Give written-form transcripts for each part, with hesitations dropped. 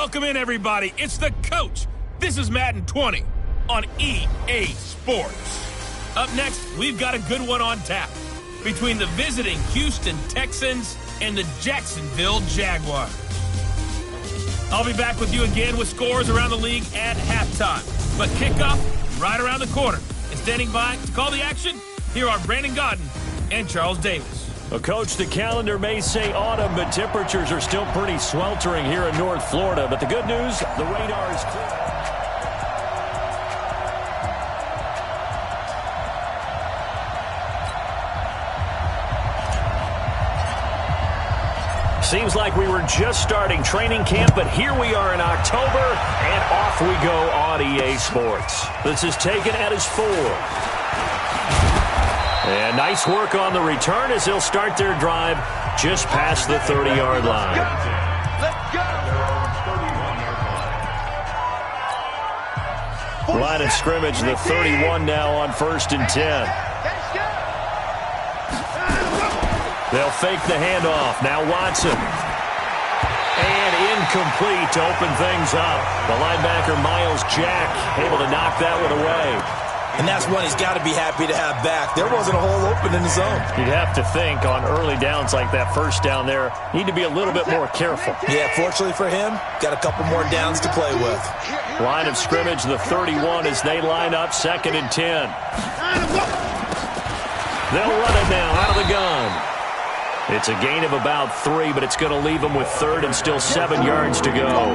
Welcome in, everybody. It's the coach. This is Madden 20 on EA Sports. Up next, we've got a good one on tap between the visiting Houston Texans and the Jacksonville Jaguars. I'll be back with you again with scores around the league at halftime. But kickoff right around the corner. And standing by to call the action, here are Brandon Godden and Charles Davis. Well, Coach, the calendar may say autumn, but temperatures are still pretty sweltering here in North Florida. But the good news, the radar is clear. Seems like we were just starting training camp, but here we are in October, and off we go on EA Sports. This is taken at his 4. And nice work on the return as they'll start their drive just past the 30-yard line. Line of scrimmage, the 31 now on 1st and 10. They'll fake the handoff. Now Watson. And incomplete to open things up. The linebacker, Miles Jack, able to knock that one away. And that's one he's got to be happy to have back. There wasn't a hole open in the zone. You'd have to think on early downs like that first down there, need to be a little bit more careful. Yeah, fortunately for him, got a couple more downs to play with. Line of scrimmage, the 31 as they line up 2nd and 10. They'll run it now out of the gun. It's a gain of about 3, but it's going to leave them with 3rd and still 7 yards to go.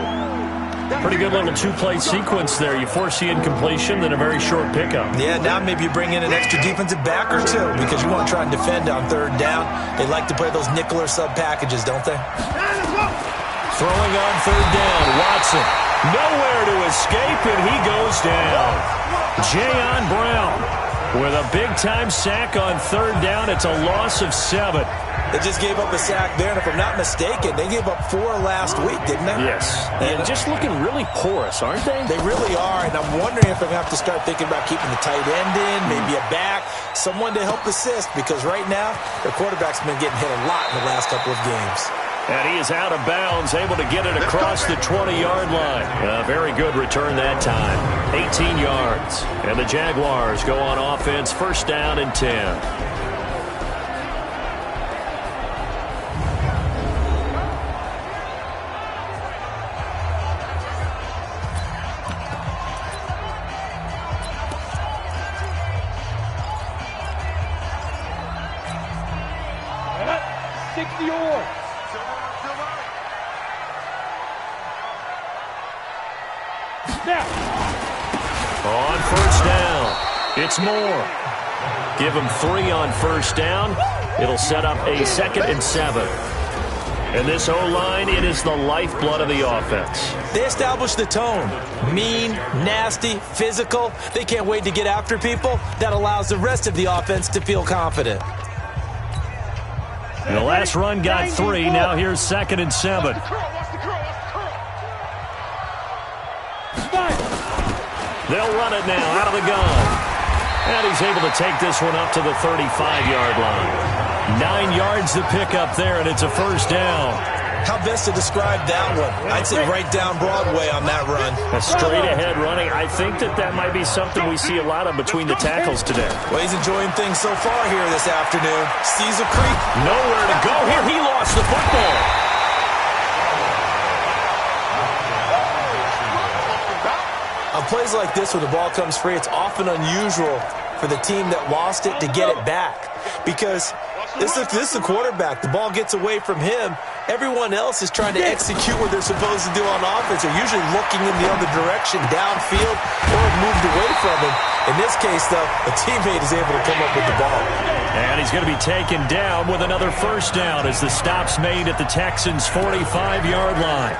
Pretty good little 2-play sequence there. You force the incompletion, then a very short pickup. Yeah, now maybe you bring in an extra defensive back or two because you want to try and defend on 3rd down. They like to play those nickel or sub packages, don't they? Throwing on 3rd down, Watson. Nowhere to escape, and he goes down. Jayon Brown with a big-time sack on 3rd down. It's a loss of 7. They just gave up a sack there, and if I'm not mistaken, they gave up 4 last week, didn't they? Yes. And just looking really porous, aren't they? They really are, and I'm wondering if I'm going to have to start thinking about keeping the tight end in, maybe a back, someone to help assist, because right now, their quarterback's been getting hit a lot in the last couple of games. And he is out of bounds, able to get it across the 20-yard line. A very good return that time. 18 yards. And the Jaguars go on offense, 1st down and 10. On 1st down, it's Moore. Give him 3 on 1st down. It'll set up a 2nd and 7. And this O-line, it is the lifeblood of the offense. They establish the tone. Mean, nasty, physical. They can't wait to get after people. That allows the rest of the offense to feel confident. And the last run got 3. Now here's 2nd and 7. They'll run it now out of the gun. And he's able to take this one up to the 35-yard line. 9 yards to pick up there, and it's a 1st down. How best to describe that one? I'd say right down Broadway on that run. A straight-ahead running. I think that might be something we see a lot of between the tackles today. Well, he's enjoying things so far here this afternoon. Caesar Creek. Nowhere to go here. He lost the football. On plays like this where the ball comes free, it's often unusual for the team that lost it to get it back. Because this is the quarterback. The ball gets away from him. Everyone else is trying to execute what they're supposed to do on offense. They're usually looking in the other direction, downfield, or moved away from him. In this case, though, a teammate is able to come up with the ball. And he's going to be taken down with another 1st down as the stop's made at the Texans' 45-yard line.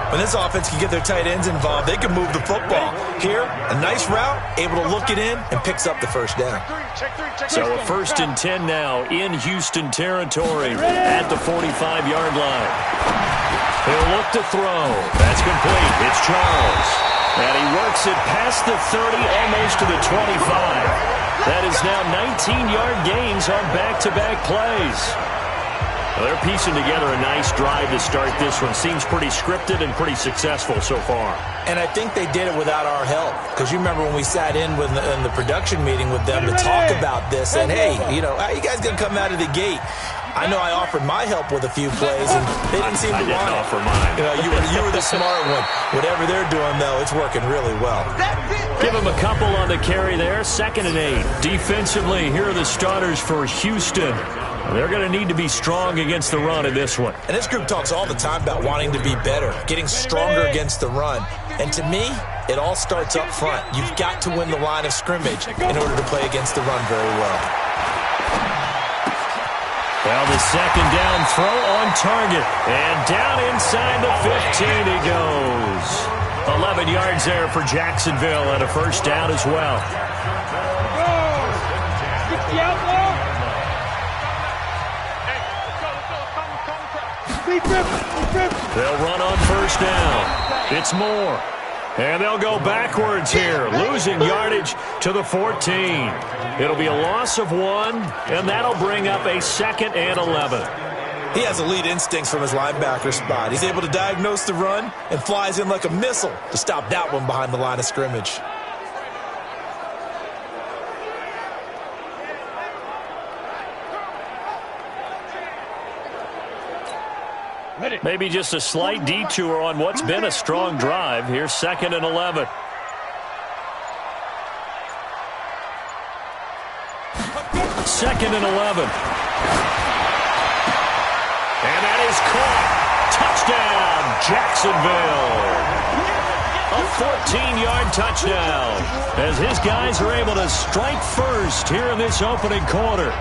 When this offense can get their tight ends involved, they can move the football. Here, a nice route, able to look it in, and picks up the 1st down. So a 1st and 10 now in Houston territory at the 45-yard line. He'll look to throw. That's complete. It's Charles. And he works it past the 30, almost to the 25. That is now 19-yard gains on back-to-back plays. Well, they're piecing together a nice drive to start this one. Seems pretty scripted and pretty successful so far. And I think they did it without our help. Because you remember when we sat in the production meeting with them to talk about this. And, hey, how you guys going to come out of the gate? I know I offered my help with a few plays, and they didn't seem to want it. I didn't offer mine. You were the smart one. Whatever they're doing, though, it's working really well. Give them a couple on the carry there. 2nd and 8. Defensively, here are the starters for Houston. They're going to need to be strong against the run in this one. And this group talks all the time about wanting to be better, getting stronger against the run. And to me, it all starts up front. You've got to win the line of scrimmage in order to play against the run very well. Well, the 2nd down throw on target. And down inside the 15 he goes. 11 yards there for Jacksonville and a 1st down as well. They'll run on 1st down. It's Moore. And they'll go backwards here, losing yardage to the 14. It'll be a loss of 1, and that'll bring up a 2nd and 11. He has elite instincts from his linebacker spot. He's able to diagnose the run and flies in like a missile to stop that one behind the line of scrimmage. Maybe just a slight detour on what's been a strong drive. Here's 2nd and 11. Second and 11. And that is caught. Touchdown, Jacksonville. A 14-yard touchdown as his guys are able to strike first here in this opening quarter.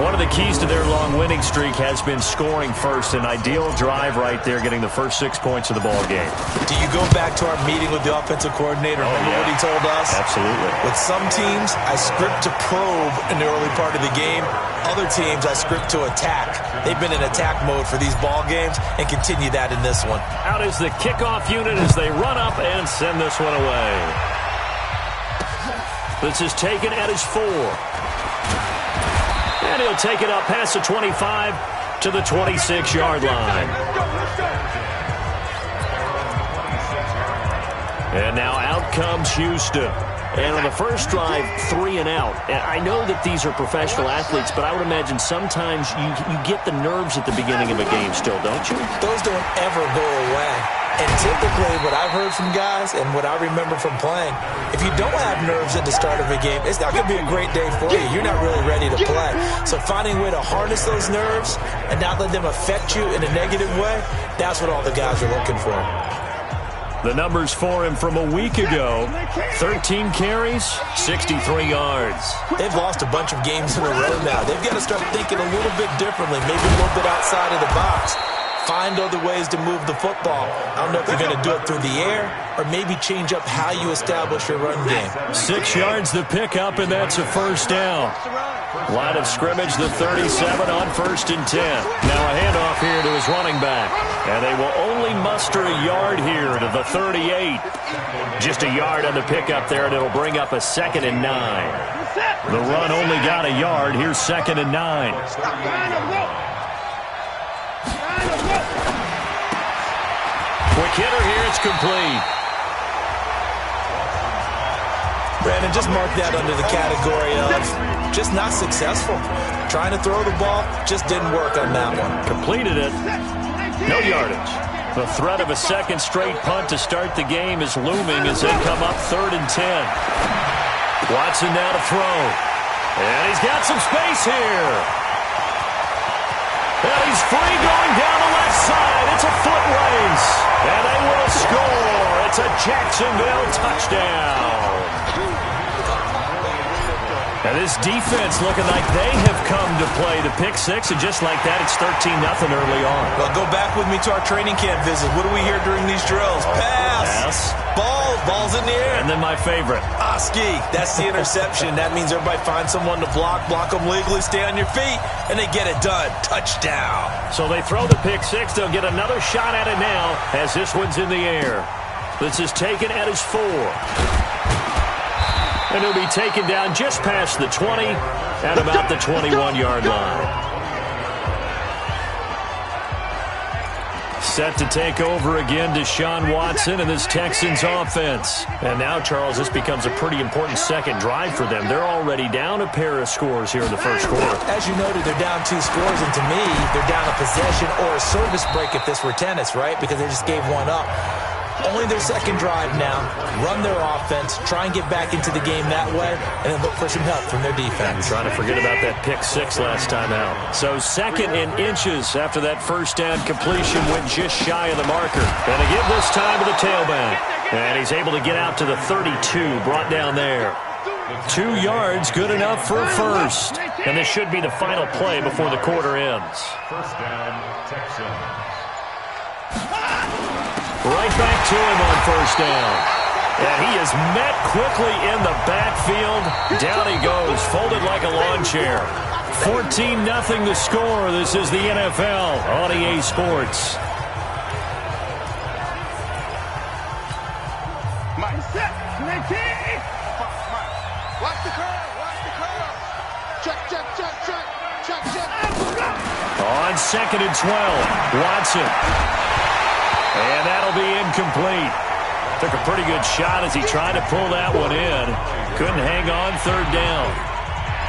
One of the keys to their long winning streak has been scoring first. An ideal drive right there, getting the first 6 points of the ball game. Do you go back to our meeting with the offensive coordinator? Remember what he told us? Absolutely. With some teams, I script to probe in the early part of the game. Other teams, I script to attack. They've been in attack mode for these ball games and continue that in this one. Out is the kickoff unit as they run up and send this one away. This is taken at his 4. And he'll take it up past the 25 to the 26-yard line. And now out comes Houston. And on the first drive, 3 and out. And I know that these are professional athletes, but I would imagine sometimes you get the nerves at the beginning of a game still, don't you? Those don't ever go away. And typically what I've heard from guys and what I remember from playing, if you don't have nerves at the start of a game, it's not going to be a great day for you. You're not really ready to play. So finding a way to harness those nerves and not let them affect you in a negative way, that's what all the guys are looking for. The numbers for him from a week ago, 13 carries, 63 yards. They've lost a bunch of games in a row now. They've got to start thinking a little bit differently, maybe a little bit outside of the box. Find other ways to move the football. I don't know if you're going to do it through the air or maybe change up how you establish your run game. 6 yards to pick up, and that's a 1st down. Line of scrimmage, the 37 on 1st and 10. Now a handoff here to his running back. And they will only muster a yard here to the 38. Just a yard on the pickup there, and it'll bring up a 2nd and 9. The run only got a yard. Here's 2nd and 9. Quick hitter here, it's complete. Brandon, just mark that under the category of just not successful. Trying to throw the ball just didn't work on that one. Completed it. No yardage. The threat of a second straight punt to start the game is looming as they come up 3rd and 10. Watson now to throw. And he's got some space here. And he's free going down the left side. It's a foot race. And they will score. It's a Jacksonville touchdown. And this defense looking like they have come to play the pick 6, and just like that, it's 13-0 early on. Well, go back with me to our training camp visit. What do we hear during these drills? Pass. Ball's in the air. And then my favorite. Ski. That's the interception. That means everybody finds someone to block them legally, stay on your feet, and they get it done. Touchdown. So they throw the pick 6. They'll get another shot at it now as this one's in the air. This is taken at his 4. And he'll be taken down just past the 20 at about the 21-yard line. Set to take over again, Deshaun Watson and this Texans offense. And now, Charles, this becomes a pretty important second drive for them. They're already down a pair of scores here in the first quarter. As you noted, they're down 2 scores, and to me, they're down a possession or a service break if this were tennis, right? Because they just gave one up. Only their second drive now. Run their offense, try and get back into the game that way, and then look for some help from their defense. I'm trying to forget about that pick 6 last time out. So 2nd and inches after that first down completion went just shy of the marker. And to give this time to the tailback. And he's able to get out to the 32, brought down there. 2 yards, good enough for a first. And this should be the final play before the quarter ends. First down, Texans. Right back to him on first down. And he is met quickly in the backfield. Down he goes, folded like a lawn chair. 14-0 the score. This is the NFL on EA Sports. Watch the curve. Check. On 2nd and 12, Watson. And that'll be incomplete. Took a pretty good shot as he tried to pull that one in. Couldn't hang on 3rd down.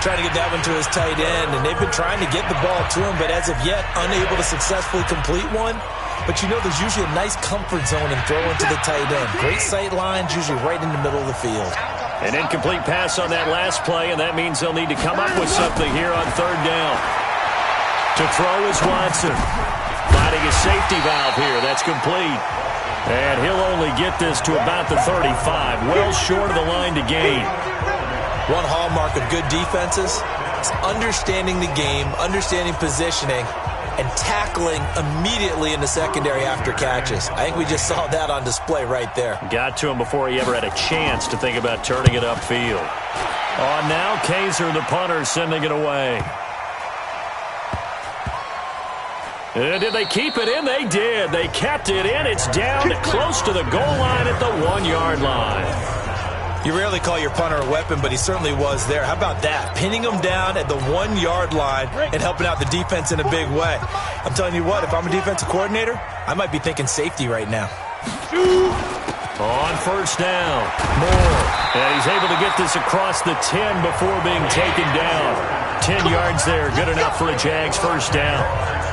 Trying to get that one to his tight end, and they've been trying to get the ball to him, but as of yet, unable to successfully complete one. But you know there's usually a nice comfort zone in throwing to the tight end. Great sight lines, usually right in the middle of the field. An incomplete pass on that last play, and that means they'll need to come up with something here on 3rd down. To throw is Watson. Finding a safety valve here. That's complete. And he'll only get this to about the 35. Well short of the line to gain. One hallmark of good defenses is understanding the game, understanding positioning, and tackling immediately in the secondary after catches. I think we just saw that on display right there. Got to him before he ever had a chance to think about turning it upfield. On now, Kaiser, the punter, sending it away. And did they keep it in? They did. They kept it in. It's down close to the goal line at the 1-yard line. You rarely call your punter a weapon, but he certainly was there. How about that? Pinning him down at the 1-yard line and helping out the defense in a big way. I'm telling you what, if I'm a defensive coordinator, I might be thinking safety right now. On first down, Moore. And he's able to get this across the 10 before being taken down. 10 yards there, good enough for a Jags first down.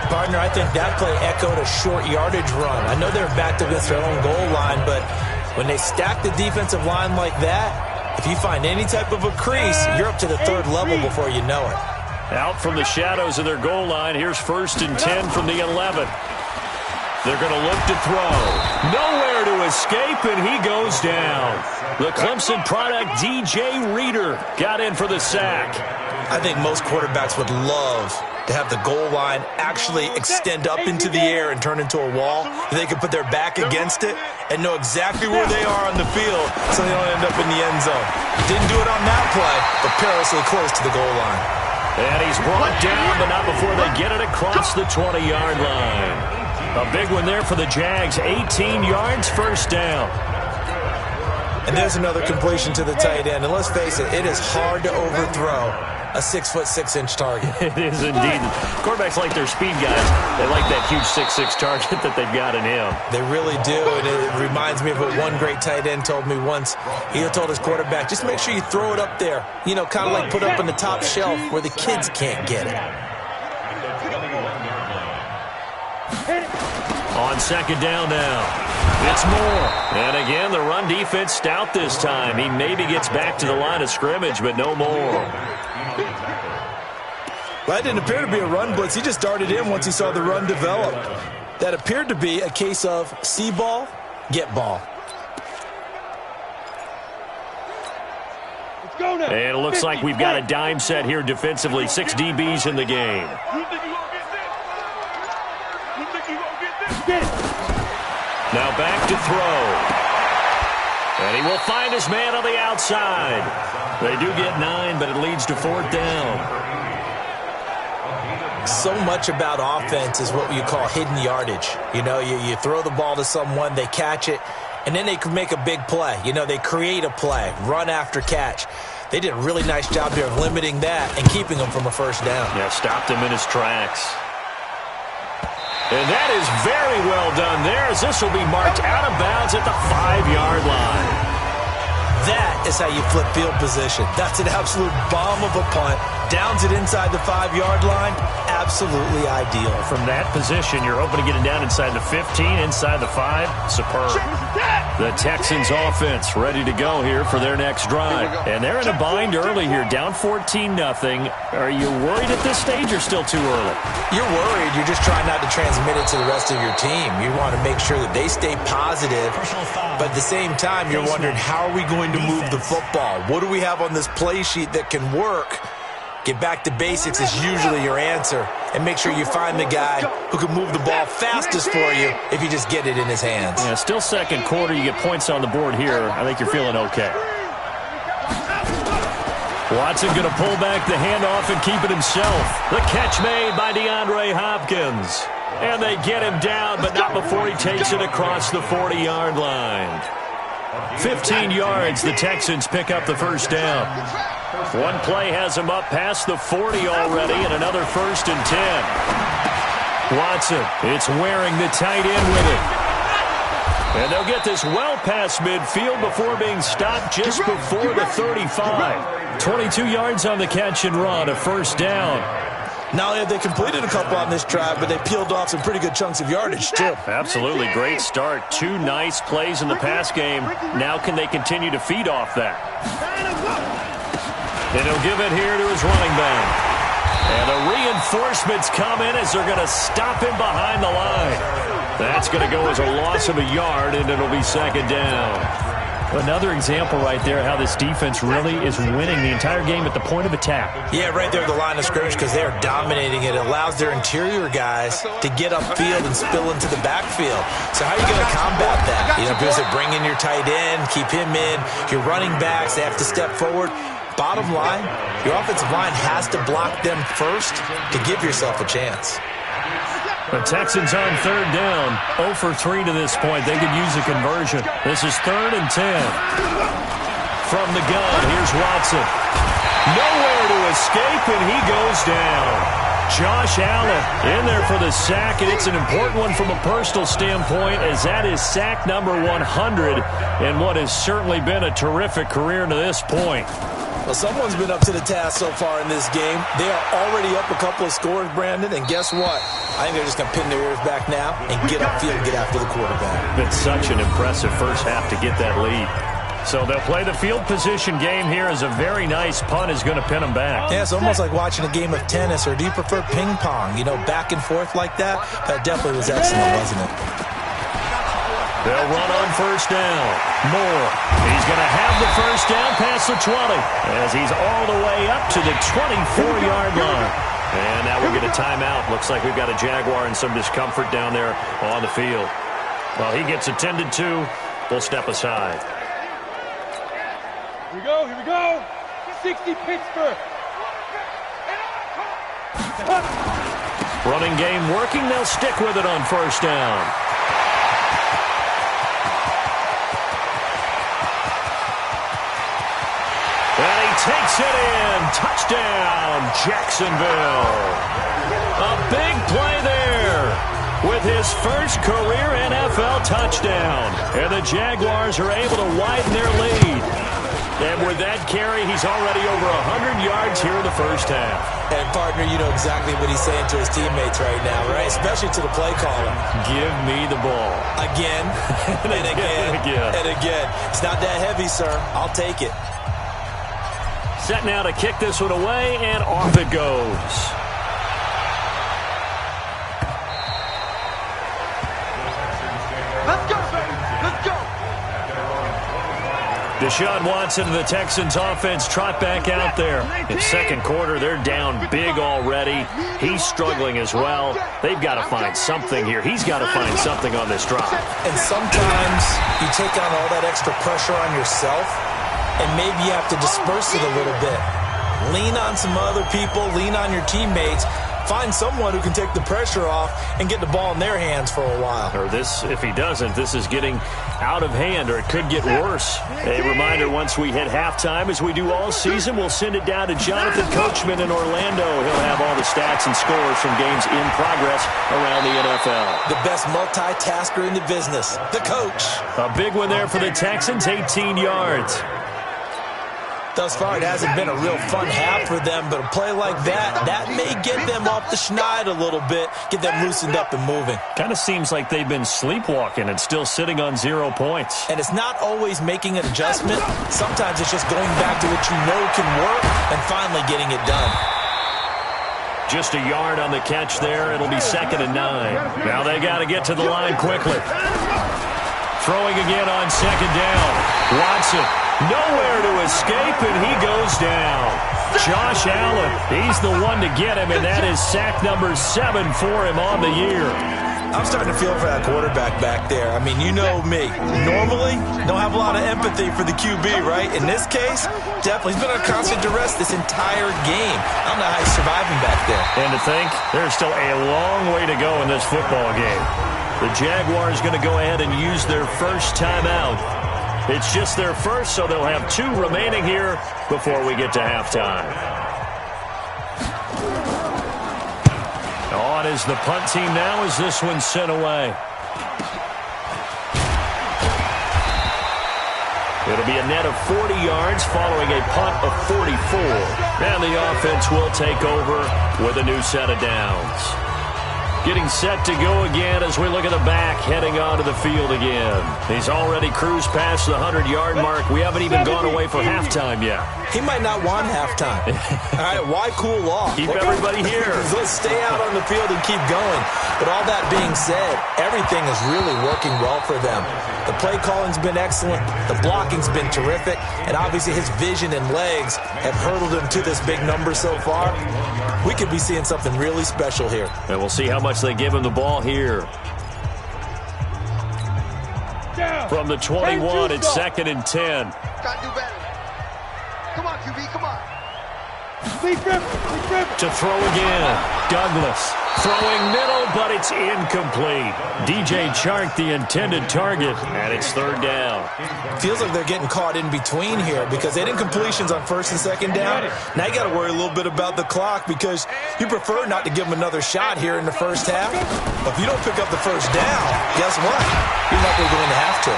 Partner, I think that play echoed a short yardage run. I know they're backed against their own goal line, but when they stack the defensive line like that, if you find any type of a crease, you're up to the 3rd level before you know it. Out from the shadows of their goal line, here's 1st and 10 from the 11. They're going to look to throw. Nowhere to escape, and he goes down. The Clemson product, DJ Reader, got in for the sack. I think most quarterbacks would love to have the goal line actually extend up into the air and turn into a wall. They can put their back against it and know exactly where they are on the field so they don't end up in the end zone. Didn't do it on that play, but perilously close to the goal line. And he's brought down, but not before they get it across the 20-yard line. A big one there for the Jags. 18 yards, first down. And there's another completion to the tight end. And let's face it, it is hard to overthrow a 6'6" target. It is indeed. Quarterbacks like their speed guys. They like that huge 6'6" target that they've got in him. They really do, and it reminds me of what one great tight end told me once. He told his quarterback, just make sure you throw it up there. You know, kind of like put up on the top shelf where the kids can't get it. On second down now. It's Moore. And again, the run defense stout this time. He maybe gets back to the line of scrimmage, but no more. Well, that didn't appear to be a run blitz. He just darted in once he saw the run develop. That appeared to be a case of see ball, get ball. Let's go now. And it looks like we've got a dime set here defensively. 6 DBs in the game. Now back to throw. And he will find his man on the outside. They do get 9, but it leads to 4th down. So much about offense is what you call hidden yardage. You know, you throw the ball to someone, they catch it, and then they can make a big play. You know, they create a play, run after catch. They did a really nice job here of limiting that and keeping him from a first down. Yeah, stopped him in his tracks. And that is very well done there, as this will be marked out of bounds at the 5-yard line. That is how you flip field position. That's an absolute bomb of a punt. Downs it inside the 5-yard line. Absolutely ideal. From that position, you're hoping to get it down inside the 15, inside the 5. Superb. The Texans offense ready to go here for their next drive. And they're in a bind early here, down 14-0. Are you worried at this stage or still too early? You're worried. You're just trying not to transmit it to the rest of your team. You want to make sure that they stay positive. But at the same time, you're wondering, how are we going to move the football? What do we have on this play sheet that can work? Get back to basics is usually your answer. And make sure you find the guy who can move the ball fastest for you if you just get it in his hands. Yeah, still second quarter. You get points on the board here. I think you're feeling okay. Watson going to pull back the handoff and keep it himself. The catch made by DeAndre Hopkins. And they get him down, but not before he takes it across the 40-yard line. 15 yards, the Texans pick up the first down. One play has him up past the 40 already, and another 1st and 10. Watson, it's wearing the tight end with it. And they'll get this well past midfield before being stopped just before the 35. 22 yards on the catch and run, a first down. Not only have they completed a couple on this drive, but they peeled off some pretty good chunks of yardage, too. Absolutely. Great start. 2 nice plays in the pass game. Now can they continue to feed off that? And he'll give it here to his running back. And the reinforcements come in as they're going to stop him behind the line. That's going to go as a loss of a yard, and it'll be second down. Another example right there how this defense really is winning the entire game at the point of attack. Yeah, right there at the line of scrimmage because they are dominating it. It allows their interior guys to get upfield and spill into the backfield. So how are you going to combat that? You know, because they bring in your tight end, keep him in. Your running backs, they have to step forward. Bottom line, your offensive line has to block them first to give yourself a chance. The Texans on third down, 0 for 3 to this point. They could use a conversion. This is 3rd and 10. From the gun, here's Watson. Nowhere to escape, and he goes down. Josh Allen in there for the sack, and it's an important one from a personal standpoint, as that is sack number 100 in what has certainly been a terrific career to this point. Well, someone's been up to the task so far in this game. They are already up a couple of scores, Brandon, and guess what? I think they're just going to pin their ears back now and get upfield and get after the quarterback. Been such an impressive first half to get that lead. So they'll play the field position game here as a very nice punt is going to pin them back. Yeah, it's almost like watching a game of tennis, or do you prefer ping pong? You know, back and forth like that? That definitely was excellent, wasn't it? They'll run on first down. Moore. He's going to have the first down past the 20 as he's all the way up to the 24-yard line. And now we'll get a timeout. Looks like we've got a Jaguar in some discomfort down there on the field. Well, he gets attended to. We'll step aside. Here we go, here we go. 60 Pittsburgh. Running game working. They'll stick with it on first down. And he takes it in. Touchdown, Jacksonville. A big play there with his first career NFL touchdown. And the Jaguars are able to widen their lead. And with that carry, he's already over 100 yards here in the first half. And, partner, you know exactly what he's saying to his teammates right now, right? Especially to the play caller. Give me the ball. Again, and again, and again. It's not that heavy, sir. I'll take it. Set now to kick this one away, and off it goes. Let's go, baby. Let's go. Deshaun Watson and the Texans offense trot back out there. In second quarter, they're down big already. He's struggling as well. They've got to find something here. He's got to find something on this drive. And sometimes you take on all that extra pressure on yourself, and maybe you have to disperse it a little bit. Lean on some other people, lean on your teammates, find someone who can take the pressure off and get the ball in their hands for a while. Or this, if he doesn't, this is getting out of hand, or it could get worse. A reminder, once we hit halftime, as we do all season, we'll send it down to Jonathan Coachman in Orlando. He'll have all the stats and scores from games in progress around the NFL. The best multitasker in the business, the coach. A big one there for the Texans, 18 yards. Thus far, it hasn't been a real fun half for them, but a play like that may get them off the schneid a little bit, get them loosened up and moving. Kind of seems like they've been sleepwalking and still sitting on 0 points. And it's not always making an adjustment. Sometimes it's just going back to what you know can work and finally getting it done. Just a yard on the catch there. It'll be 2nd and 9. Now they got to get to the line quickly. Throwing again on 2nd down. Watson. Nowhere to escape, and he goes down. Josh Allen, he's the one to get him, and that is sack number 7 for him on the year. I'm starting to feel for that quarterback back there. I mean, you know me. Normally, don't have a lot of empathy for the QB, right? In this case, definitely. He's been under constant duress this entire game. I don't know how he's surviving back there. And to think, there's still a long way to go in this football game. The Jaguars going to go ahead and use their first timeout. It's just their first, so they'll have 2 remaining here before we get to halftime. On is the punt team now as this one's sent away. It'll be a net of 40 yards following a punt of 44. And the offense will take over with a new set of downs. Getting set to go again as we look at the back, heading onto the field again. He's already cruised past the 100-yard mark. We haven't even gone away for halftime yet. He might not want halftime. All right, why cool off? Keep everybody here. Let's stay out on the field and keep going. But all that being said, everything is really working well for them. The play calling's been excellent. The blocking's been terrific. And obviously his vision and legs have hurdled him to this big number so far. We could be seeing something really special here. And we'll see how much they give him the ball here. From the 21, it's 2nd and 10. Gotta do better. Come on, QB, come on. To throw again. Douglas throwing middle, but it's incomplete. DJ Chark, the intended target, and it's 3rd down. Feels like they're getting caught in between here because they had incompletions on 1st and 2nd down. Now you got to worry a little bit about the clock because you prefer not to give them another shot here in the first half. But if you don't pick up the 1st down, guess what? You're not going to have to.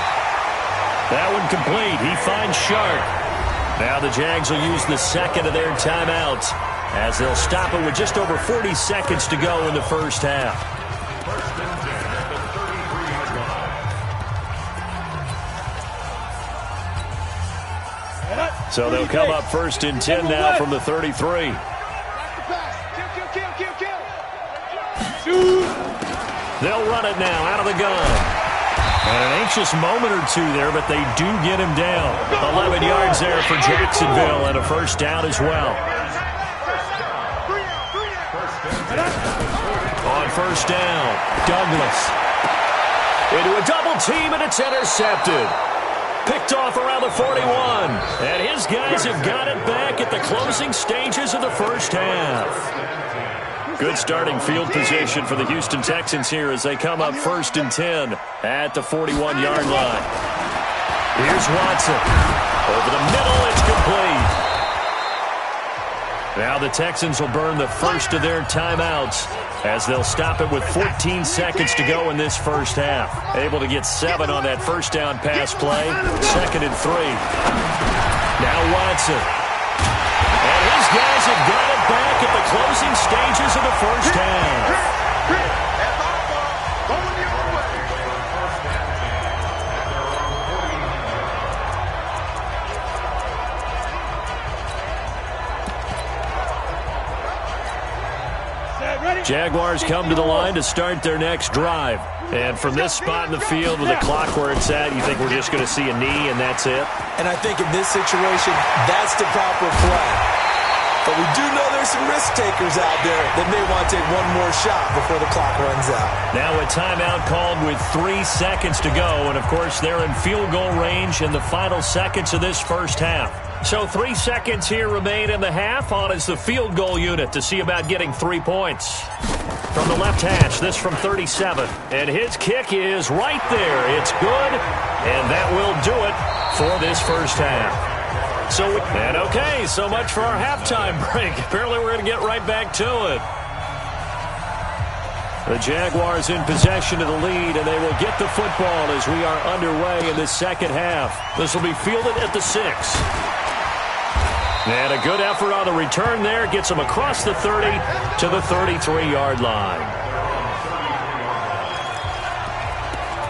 That one complete. He finds Chark. Now the Jags will use the 2nd of their timeouts as they'll stop it with just over 40 seconds to go in the first half. So they'll come up 1st and 10 now from the 33. They'll run it now out of the gun. And an anxious moment or 2 there, but they do get him down. 11 yards there for Jacksonville and a 1st down as well. On 1st down, Douglas. Into a double team, and it's intercepted. Picked off around the 41. And his guys have got it back at the closing stages of the first half. Good starting field position for the Houston Texans here as they come up 1st and 10 at the 41-yard line. Here's Watson. Over the middle, it's complete. Now the Texans will burn the first of their timeouts as they'll stop it with 14 seconds to go in this first half. Able to get 7 on that 1st down pass play. 2nd and 3. Now Watson. And his guys have got it back at the closing stages of the first half. Jaguars come to the line to start their next drive. And from this spot in the field with the clock where it's at, you think we're just going to see a knee and that's it? And I think in this situation, that's the proper play. But we do know there's some risk takers out there that may want to take one more shot before the clock runs out. Now a timeout called with 3 seconds to go. And, of course, they're in field goal range in the final seconds of this first half. So 3 seconds here remain in the half. On is the field goal unit to see about getting 3 points. From the left hash, this from 37. And his kick is right there. It's good, and that will do it for this first half. So much for our halftime break. Apparently we're going to get right back to it. The Jaguars in possession of the lead, and they will get the football as we are underway in the second half. This will be fielded at the 6. And a good effort on the return there. Gets them across the 30 to the 33-yard line.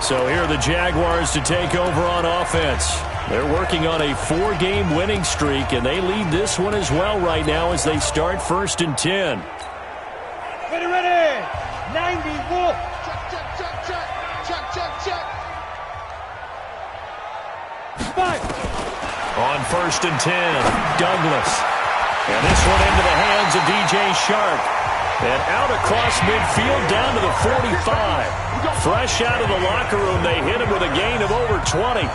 So here are the Jaguars to take over on offense. They're working on a 4-game winning streak, and they lead this one as well right now as they start 1st and 10. Ready. 90, wolf. Check. 5. On 1st and 10, Douglas. And this one into the hands of DJ Shark. And out across midfield down to the 45. Fresh out of the locker room, they hit him with a gain of over 20.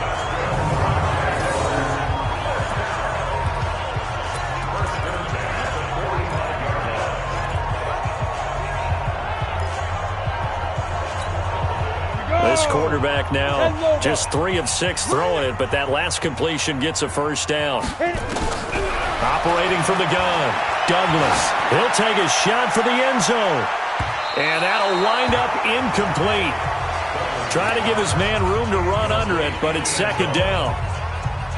This quarterback now just 3 of 6 throwing it, but that last completion gets a first down. Operating from the gun, Douglas. He'll take a shot for the end zone. And that'll wind up incomplete. Trying to give his man room to run under it, but it's 2nd down.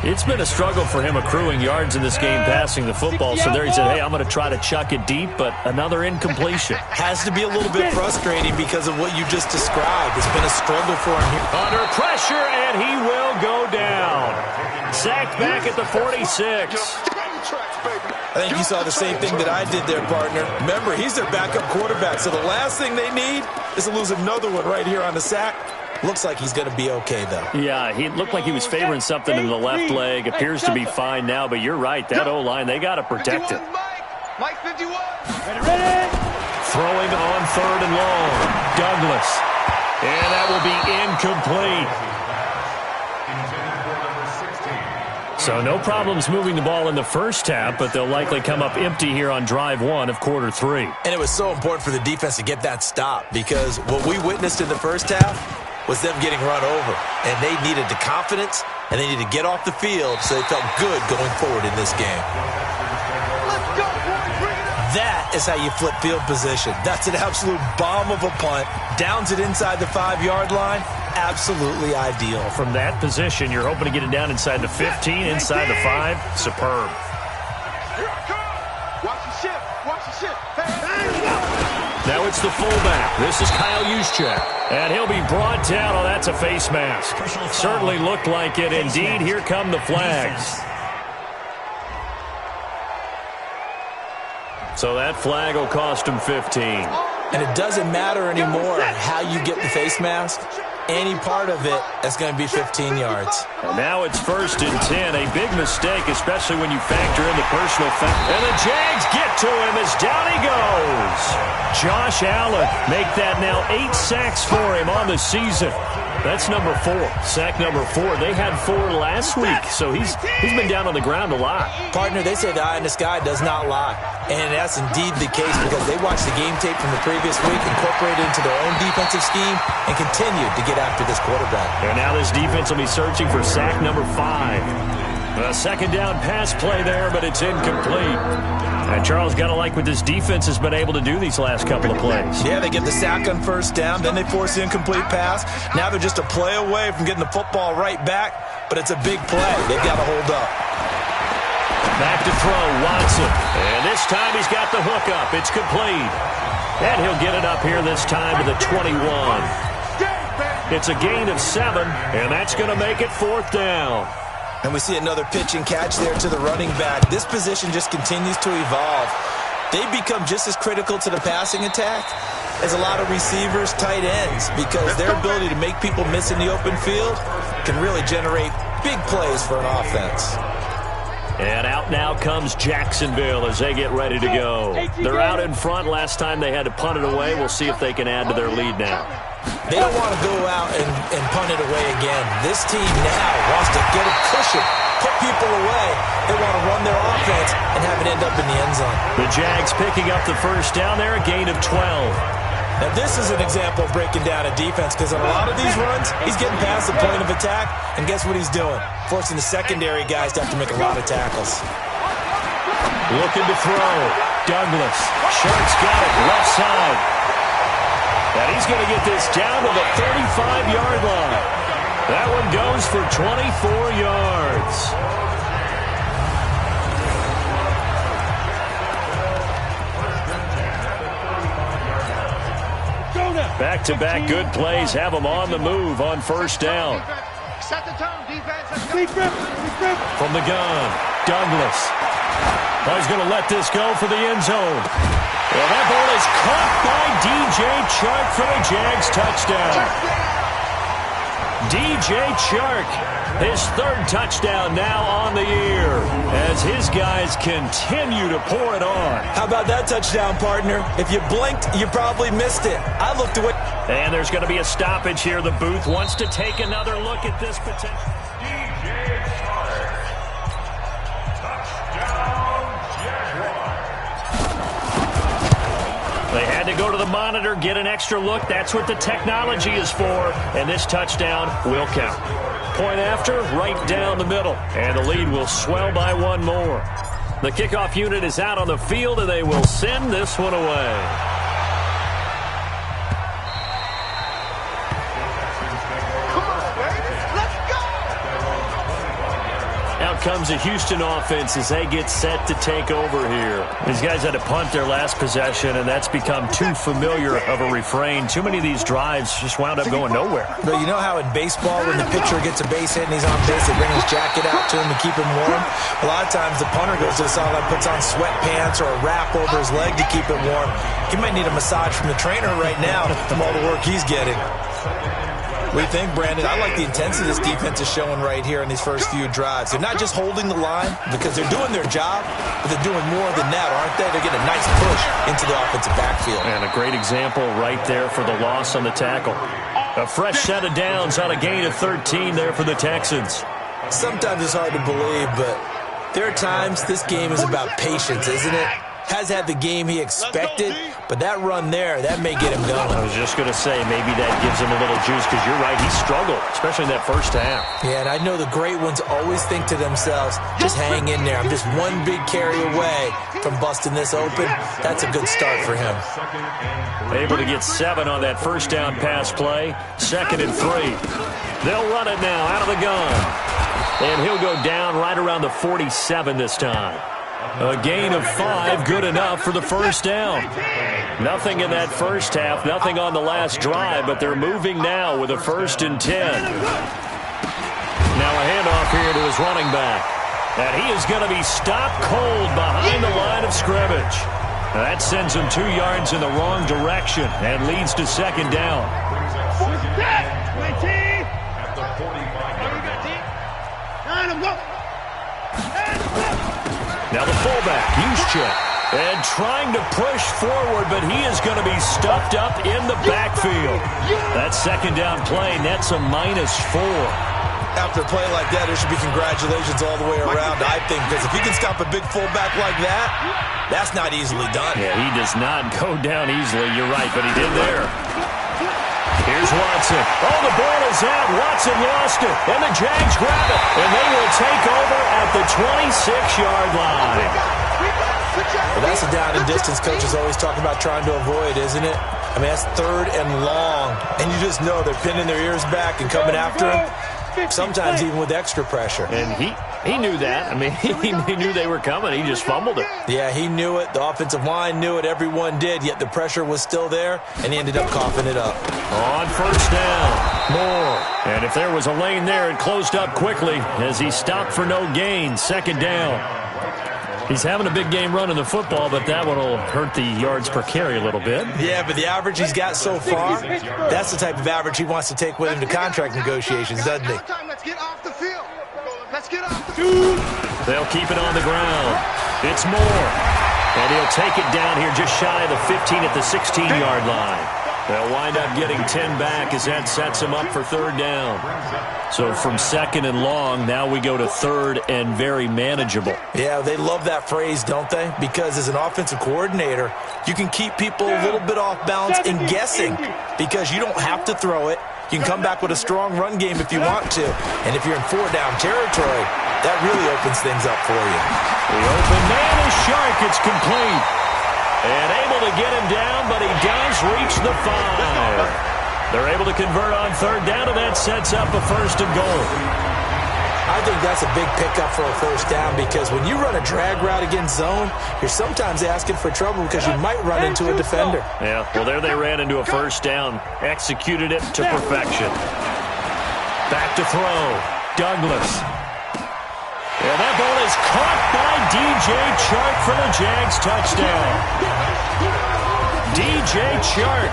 It's been a struggle for him accruing yards in this game passing the football. So there he said, hey, I'm going to try to chuck it deep, but another incompletion. Has to be a little bit frustrating because of what you just described. It's been a struggle for him here. Under pressure, and he will go down. Sacked back at the 46. I think you saw the same thing that I did there, partner. Remember, he's their backup quarterback, so the last thing they need is to lose another one right here on the sack. Looks like he's going to be okay, though. Yeah, he looked like he was favoring something in the left leg. Appears to be fine now, but you're right. That O-line, they got to protect it. Mike 51. Ready. Throwing on 3rd and long. Douglas. And that will be incomplete. So no problems moving the ball in the first half, but they'll likely come up empty here on drive 1 of quarter 3. And it was so important for the defense to get that stop because what we witnessed in the first half was them getting run over. And they needed the confidence, and they needed to get off the field so they felt good going forward in this game. Let's go, boys. Bring it up. That is how you flip field position. That's an absolute bomb of a punt. Downs it inside the 5-yard line. Absolutely ideal. From that position, you're hoping to get it down inside the 15, inside the 5. Superb. Here I come. Watch the ship. Hey. Now it's the fullback. This is Kyle Juszczyk. And he'll be brought down. Oh, that's a face mask. Certainly looked like it. Indeed, here come the flags. So that flag will cost him 15. And it doesn't matter anymore how you get the face mask. Any part of it, that's going to be 15 yards. And now it's 1st and 10. A big mistake, especially when you factor in the personal foul. And the Jags get to him as down he goes. Josh Allen make that now 8 sacks for him on the season. That's number 4. Sack number 4. They had 4 last week, so he's been down on the ground a lot. Partner, they say the eye in the sky does not lie. And that's indeed the case because they watched the game tape from the previous week, incorporated into their own defensive scheme, and continued to get after this quarterback. And now this defense will be searching for sack number 5. A 2nd down pass play there, but it's incomplete. And Charles, got to like what this defense has been able to do these last couple of plays. Yeah, they get the sack on 1st down, then they force the incomplete pass. Now they're just a play away from getting the football right back, but it's a big play. They've got to hold up. Back to throw, Watson. And this time he's got the hook up. It's complete. And he'll get it up here this time to the 21. It's a gain of 7, and that's going to make it 4th down. And we see another pitch and catch there to the running back. This position just continues to evolve. They become just as critical to the passing attack as a lot of receivers, tight ends, because their ability to make people miss in the open field can really generate big plays for an offense. And out now comes Jacksonville as they get ready to go. They're out in front. Last time they had to punt it away. We'll see if they can add to their lead now. They don't want to go out and punt it away again. This team now wants to get a cushion, put people away. They want to run their offense and have it end up in the end zone. The Jags picking up the first down there, a gain of 12. Now, this is an example of breaking down a defense because on a lot of these runs, he's getting past the point of attack, and guess what he's doing? Forcing the secondary guys to have to make a lot of tackles. Looking to throw. Douglas. Sharks got it. Left side. And he's going to get this down to the 35-yard line. That one goes for 24 yards. Back-to-back good plays have them on the move on first down. Set the tone, defense. From the gun, Douglas. Oh, he's going to let this go for the end zone. And that ball is caught by D.J. Chark for the Jags touchdown. D.J. Chark, his third touchdown now on the year as his guys continue to pour it on. How about that touchdown, partner? If you blinked, you probably missed it. I looked away. And there's going to be a stoppage here. The booth wants to take another look at this potential. DJ Chark. Touchdown, Jaguars. They had to go to the monitor, get an extra look. That's what the technology is for. And this touchdown will count. Point after, right down the middle. And the lead will swell by one more. The kickoff unit is out on the field, and they will send this one away. Comes a Houston offense as they get set to take over here. These guys had to punt their last possession, and that's become too familiar of a refrain. Too many of these drives just wound up going nowhere. But you know how in baseball, when the pitcher gets a base hit and he's on base, they bring his jacket out to him to keep him warm? A lot of times the punter goes to the sideline, puts on sweatpants or a wrap over his leg to keep it warm. He might need a massage from the trainer right now from all the work he's getting. What do you think, Brandon? I like the intensity this defense is showing right here in these first few drives. They're not just holding the line because they're doing their job, but they're doing more than that, aren't they? They're getting a nice push into the offensive backfield. And a great example right there for the loss on the tackle. A fresh set of downs on a gain of 13 there for the Texans. Sometimes it's hard to believe, but there are times this game is about patience, isn't it? Has had the game he expected, but that run there, that may get him going. I was just going to say, maybe that gives him a little juice, because you're right, he struggled, especially in that first half. Yeah, and I know the great ones always think to themselves, just hang in there. I'm just one big carry away from busting this open. That's a good start for him. Able to get 7 on that first down pass play. 2nd and 3. They'll run it now out of the gun. And he'll go down right around the 47 this time. A gain of 5, good enough for the first down. Nothing in that first half, nothing on the last drive, but they're moving now with a 1st and 10. Now a handoff here to his running back. And he is going to be stopped cold behind the line of scrimmage. That sends him 2 yards in the wrong direction and leads to 2nd down. Now the fullback, Juszczyk, and trying to push forward, but he is going to be stuffed up in the backfield. That 2nd down play nets a -4. After a play like that, there should be congratulations all the way around, I think, because if he can stop a big fullback like that, that's not easily done. Yeah, he does not go down easily, you're right, but he did there. Here's Watson. Oh, the ball is out. Watson lost it, and the Jags grab it, and they will take over at the 26-yard line. Well, that's a down and distance coaches always talk about trying to avoid, isn't it? I mean, that's 3rd and long, and you just know they're pinning their ears back and coming after him, sometimes even with extra pressure. And he knew that. I mean, he knew they were coming. He just fumbled it. Yeah, he knew it. The offensive line knew it. Everyone did, yet the pressure was still there, and he ended up coughing it up. On first down, Moore. And if there was a lane there, it closed up quickly as he stopped for no gain. 2nd down. He's having a big game running the football, but that one will hurt the yards per carry a little bit. Yeah, but the average he's got so far, that's the type of average he wants to take with him to contract negotiations, doesn't he? Let's get off the field. Let's get off the field. They'll keep it on the ground. It's Moore. And he'll take it down here just shy of the 15 at the 16-yard line. They'll wind up getting 10 back as that sets them up for third down. So from second and long, now we go to third and very manageable. Yeah, they love that phrase, don't they? Because as an offensive coordinator, you can keep people a little bit off balance and guessing because you don't have to throw it. You can come back with a strong run game if you want to. And if you're in four-down territory, that really opens things up for you. The open man is Shark. It's complete. And able to get him down, but he does reach the 5. They're able to convert on third down, and that sets up a first and goal. I think that's a big pickup for a first down because when you run a drag route against zone, you're sometimes asking for trouble because you might run into a defender. Yeah, well, there they ran into a first down. Executed it to perfection. Back to throw. Douglas. And that ball is caught by D.J. Chark for the Jags touchdown. D.J. Chark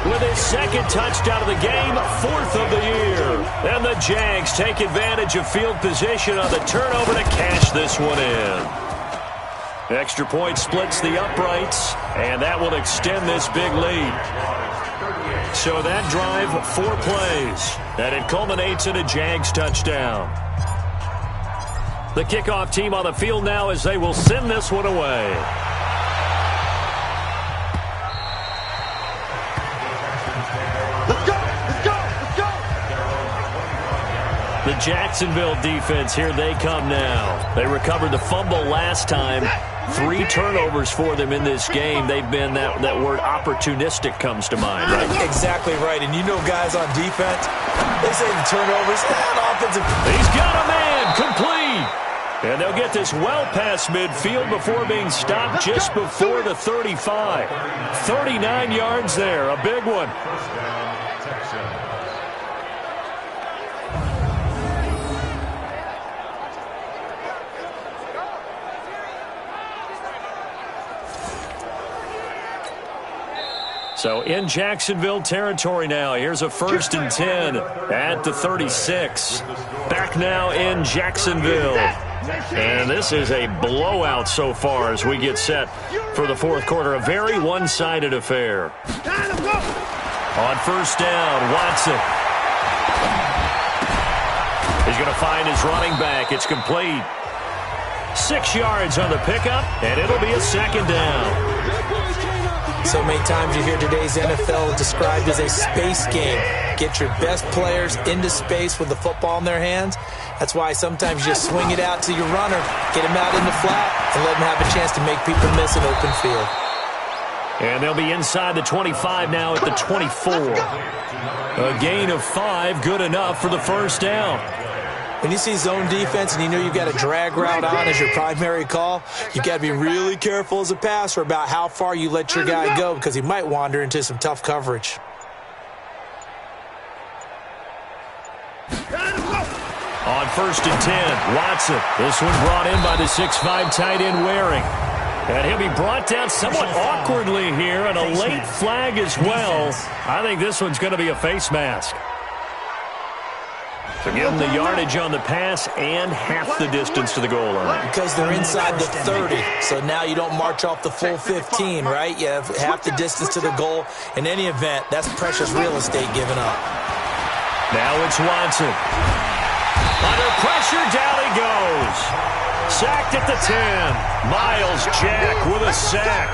with his second touchdown of the game, 4th of the year. And the Jags take advantage of field position on the turnover to cash this one in. Extra point splits the uprights, and that will extend this big lead. So that drive, 4 plays, and it culminates in a Jags touchdown. The kickoff team on the field now as they will send this one away. Let's go! Let's go! Let's go! The Jacksonville defense, here they come now. They recovered the fumble last time. 3 turnovers for them in this game. They've been, that word opportunistic comes to mind, right? Exactly right. And you know guys on defense, they say the turnovers and offensive. He's got a man, complete. And they'll get this well past midfield before being stopped just before the 35. 39 yards there, a big one. So in Jacksonville territory now. Here's a 1st and 10 at the 36. Back now in Jacksonville. And this is a blowout so far as we get set for the fourth quarter. A very one-sided affair. On first down, Watson. He's going to find his running back. It's complete. 6 yards on the pickup, and it'll be a second down. So many times you hear today's NFL described as a space game. Get your best players into space with the football in their hands. That's why sometimes you just swing it out to your runner, get him out in the flat, and let him have a chance to make people miss an open field. And they'll be inside the 25 now at the 24. A gain of 5, good enough for the first down. When you see zone defense and you know you've got a drag route on as your primary call, you've got to be really careful as a passer about how far you let your guy go because he might wander into some tough coverage. On 1st and 10, Watson. This one brought in by the 6'5" tight end Waring. And he'll be brought down somewhat awkwardly here, and a late flag as well. I think this one's going to be a face mask. So give them the yardage on the pass and half the distance to the goal line. Because they're inside the 30, so now you don't march off the full 15, right? You have half the distance to the goal. In any event, that's precious real estate given up. Now it's Watson. Under pressure, down he goes. Sacked at the 10. Miles Jack with a sack.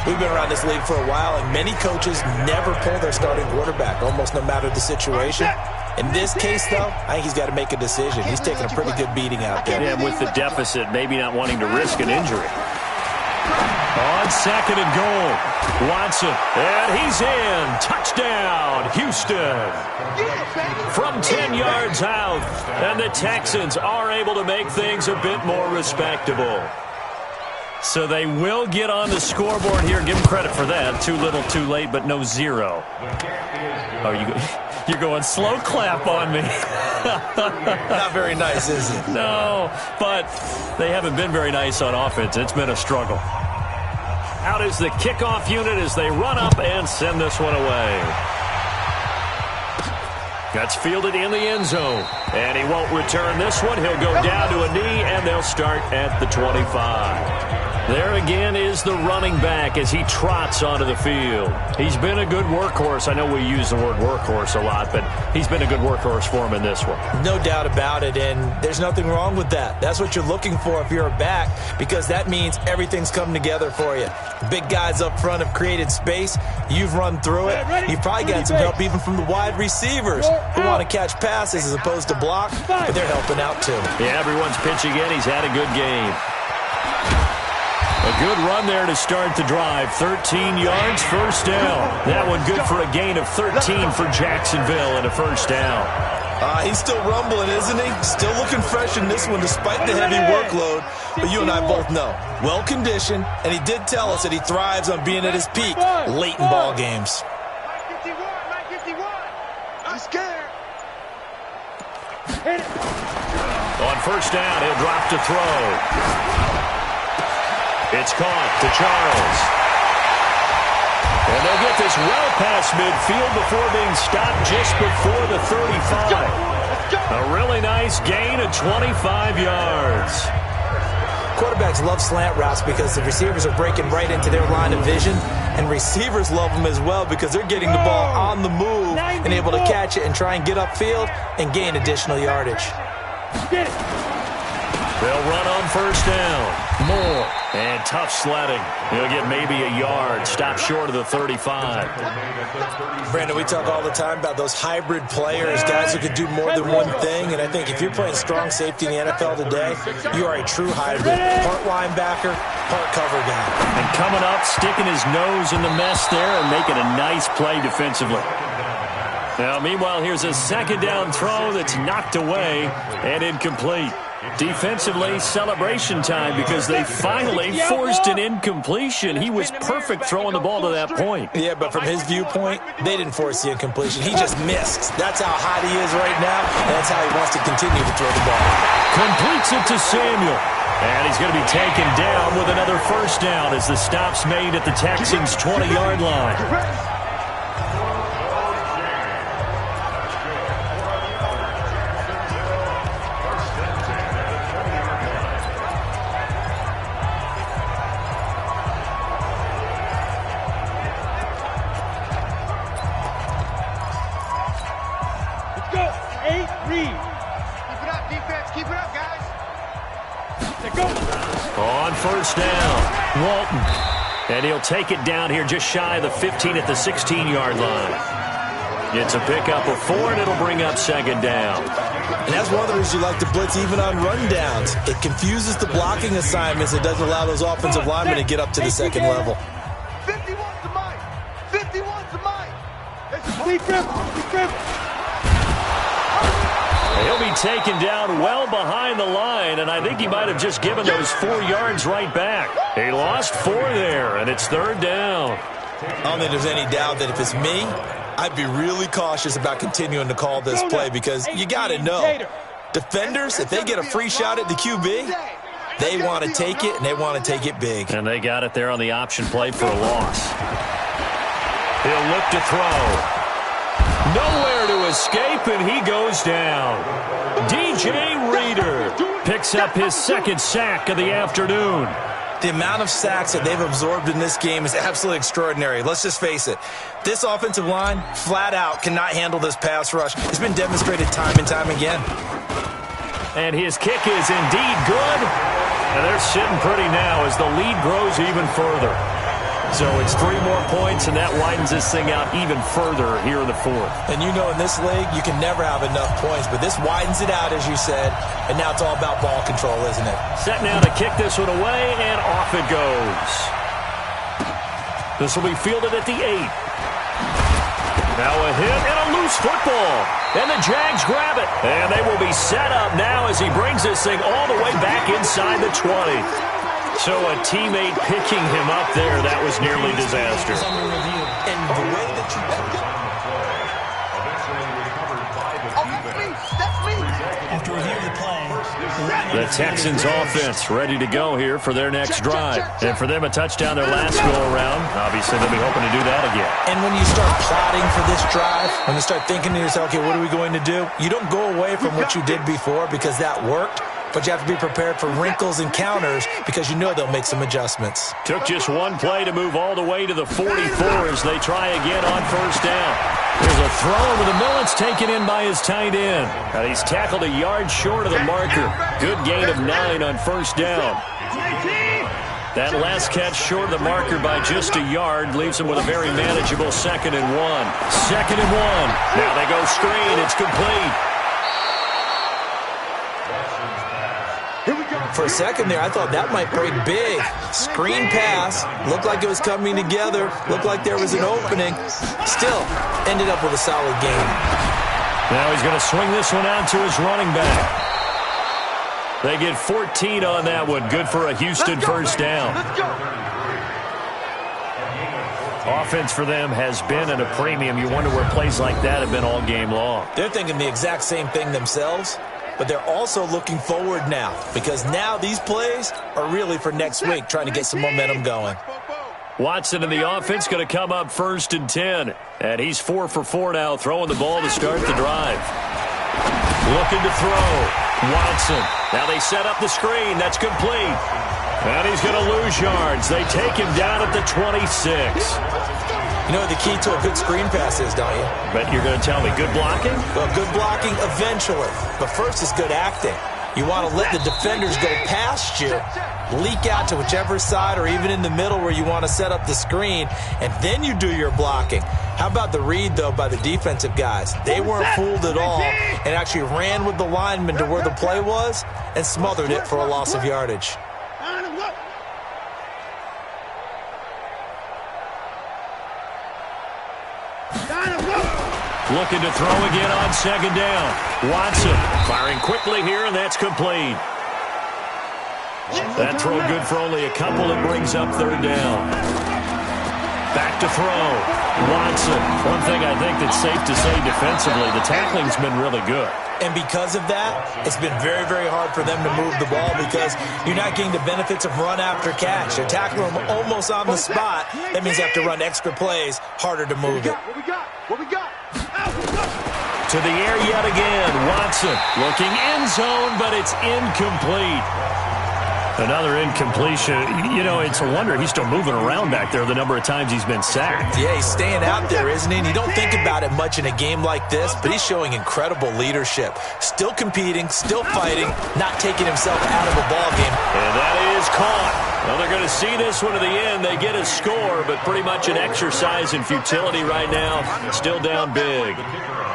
We've been around this league for a while, and many coaches never pull their starting quarterback, almost no matter the situation. In this case, though, I think he's got to make a decision. He's taking a pretty good beating out there. Yeah, with the deficit, maybe not wanting to risk an injury. On 2nd and goal, Watson, and he's in. Touchdown, Houston. From 10 yards out, and the Texans are able to make things a bit more respectable. So they will get on the scoreboard here. Give them credit for that. Too little, too late, but no 0. Oh, you're going slow clap on me. Not very nice, is it? No, but they haven't been very nice on offense. It's been a struggle. Out is the kickoff unit as they run up and send this one away. That's fielded in the end zone. And he won't return this one. He'll go down to a knee, and they'll start at the 25. There again is the running back as he trots onto the field. He's been a good workhorse. I know we use the word workhorse a lot, but he's been a good workhorse for him in this one. No doubt about it, and there's nothing wrong with that. That's what you're looking for if you're a back, because that means everything's come together for you. The big guys up front have created space. You've run through it. You've probably got some help even from the wide receivers who want to catch passes as opposed to block, but they're helping out too. Yeah, everyone's pitching in. He's had a good game. A good run there to start the drive. 13 yards, first down. That one good for a gain of 13 for Jacksonville and a first down. He's still rumbling, isn't he? Still looking fresh in this one despite the heavy workload. But you and I both know, well-conditioned, and he did tell us that he thrives on being at his peak late in ball games. 951. I'm scared. On first down, he'll drop to throw. It's caught to Charles. And they'll get this well past midfield before being stopped just before the 35. A really nice gain of 25 yards. Quarterbacks love slant routes because the receivers are breaking right into their line of vision, and receivers love them as well because they're getting the ball on the move and able to catch it and try and get upfield and gain additional yardage. They'll run on first down. Moore. And tough sledding. He'll get maybe a yard. Stop short of the 35. Brandon, we talk all the time about those hybrid players, guys who can do more than one thing. And I think if you're playing strong safety in the NFL today, you are a true hybrid. Part linebacker, part cover guy. And coming up, sticking his nose in the mess there and making a nice play defensively. Now, meanwhile, here's a second down throw that's knocked away and incomplete. Defensively, celebration time because they finally forced an incompletion. He was perfect throwing the ball to that point. Yeah, but from his viewpoint, they didn't force the incompletion. He just missed. That's how hot he is right now, and that's how he wants to continue to throw the ball. Completes it to Samuel. And he's going to be taken down with another first down as the stop's made at the Texans' 20-yard line. On first down, Walton. And he'll take it down here just shy of the 15 at the 16-yard line. It's a pickup of 4, and it'll bring up second down. And that's one of the reasons you like to blitz even on rundowns. It confuses the blocking assignments. It doesn't allow those offensive linemen to get up to the second level. 51's the mic. 51's the mic. He'll be taken down well behind the line, and I think he might have just given those 4 yards right back. He lost 4 there, and it's third down. I don't think there's any doubt that if it's me, I'd be really cautious about continuing to call this play because you got to know, defenders, if they get a free shot at the QB, they want to take it, and they want to take it big. And they got it there on the option play for a loss. He'll look to throw. Nowhere to escape, and he goes down. DJ Reader picks up his second sack of the afternoon. The amount of sacks that they've absorbed in this game is absolutely extraordinary. Let's just face it. This offensive line, flat out, cannot handle this pass rush. It's been demonstrated time and time again. And his kick is indeed good. And they're sitting pretty now as the lead grows even further. So it's 3 more points, and that widens this thing out even further here in the fourth. And you know in this league, you can never have enough points, but this widens it out, as you said, and now it's all about ball control, isn't it? Set now to kick this one away, and off it goes. This will be fielded at the 8. Now a hit and a loose football. And the Jags grab it. And they will be set up now as he brings this thing all the way back inside the 20. So a teammate picking him up there, that was nearly disaster. And the way that you After reviewing the play, the Texans offense ready to go here for their next drive. And for them, a touchdown their last go-around. Obviously, they'll be hoping to do that again. And when you start plotting for this drive, when you start thinking to yourself, okay, what are we going to do? You don't go away from what you did before because that worked. but you have to be prepared for wrinkles and counters because you know they'll make some adjustments. Took just one play to move all the way to the 44 as they try again on first down. There's a throw over the middle. It's taken in by his tight end. And he's tackled a yard short of the marker. Good gain of 9 on first down. That last catch short of the marker by just a yard leaves him with a very manageable 2nd and 1. 2nd and 1. Now they go screen. It's complete. For a second there, I thought that might break big. Screen pass. Looked like it was coming together. Looked like there was an opening. Still, ended up with a solid game. Now he's going to swing this one out to his running back. They get 14 on that one. Good for a Houston first down. Offense for them has been at a premium. You wonder where plays like that have been all game long. They're thinking the exact same thing themselves, but they're also looking forward now because now these plays are really for next week, trying to get some momentum going. Watson in the offense going to come up 1st and 10. And he's 4 for 4 now, throwing the ball to start the drive. Looking to throw. Watson. Now they set up the screen. That's complete. And he's going to lose yards. They take him down at the 26. You know what the key to a good screen pass is, don't you? But you're going to tell me good blocking? Well, good blocking eventually. But first is good acting. You want to let the defenders go past you, leak out to whichever side or even in the middle where you want to set up the screen, and then you do your blocking. How about the read, though, by the defensive guys? They weren't fooled at all and actually ran with the lineman to where the play was and smothered it for a loss of yardage. Looking to throw again on 2nd down. Watson firing quickly here, and that's complete. That throw good for only a couple. It brings up 3rd down. Back to throw. Watson. One thing I think that's safe to say defensively, the tackling's been really good. And because of that, it's been very, very hard for them to move the ball because you're not getting the benefits of run after catch. You're tackling them almost on the spot. That means you have to run extra plays, harder to move it. What we got? To the air yet again. Watson looking end zone, but it's incomplete. Another incompletion. You know, it's a wonder he's still moving around back there the number of times he's been sacked. Yeah, he's staying out there, isn't he? And you don't think about it much in a game like this, but he's showing incredible leadership. Still competing, still fighting, not taking himself out of a ball game. And that is caught. Well, they're going to see this one to the end. They get a score, but pretty much an exercise in futility right now. Still down big.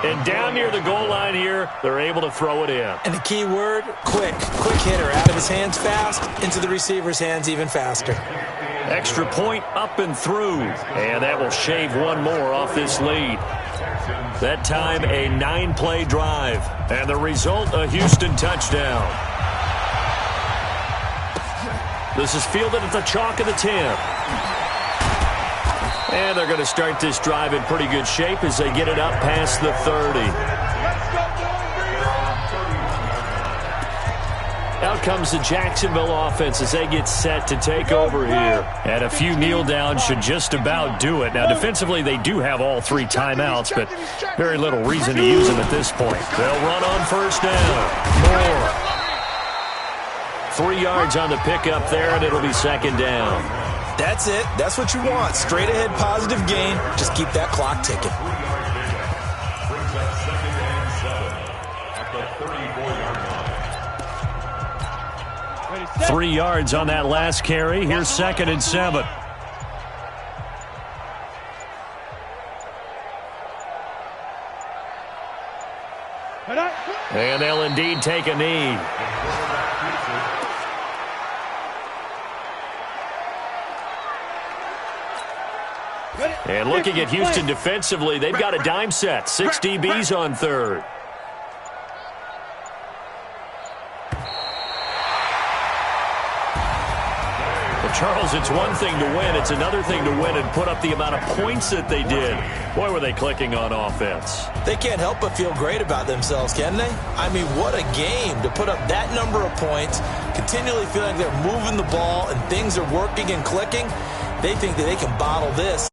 And down near the goal line here, they're able to throw it in. And the key word, quick. Quick hitter. Out of his hands fast, into the receiver's hands even faster. Extra point up and through. And that will shave one more off this lead. That time, a 9-play drive. And the result, a Houston touchdown. This is fielded at the chalk of the 10. And they're going to start this drive in pretty good shape as they get it up past the 30. Out comes the Jacksonville offense as they get set to take over here. And a few kneel downs should just about do it. Now, defensively, they do have all 3 timeouts, but very little reason to use them at this point. They'll run on first down. More. 3 yards on the pickup there, and it'll be 2nd down. That's it. That's what you want. Straight ahead positive gain. Just keep that clock ticking. 3 yards on that last carry. Here's 2nd and 7. And they'll indeed take a knee. And looking at Houston defensively, they've got a dime set. 6 DBs on 3rd. Charles, it's one thing to win. It's another thing to win and put up the amount of points that they did. Boy, were they clicking on offense. They can't help but feel great about themselves, can they? I mean, what a game to put up that number of points, continually feeling like they're moving the ball and things are working and clicking. They think that they can bottle this.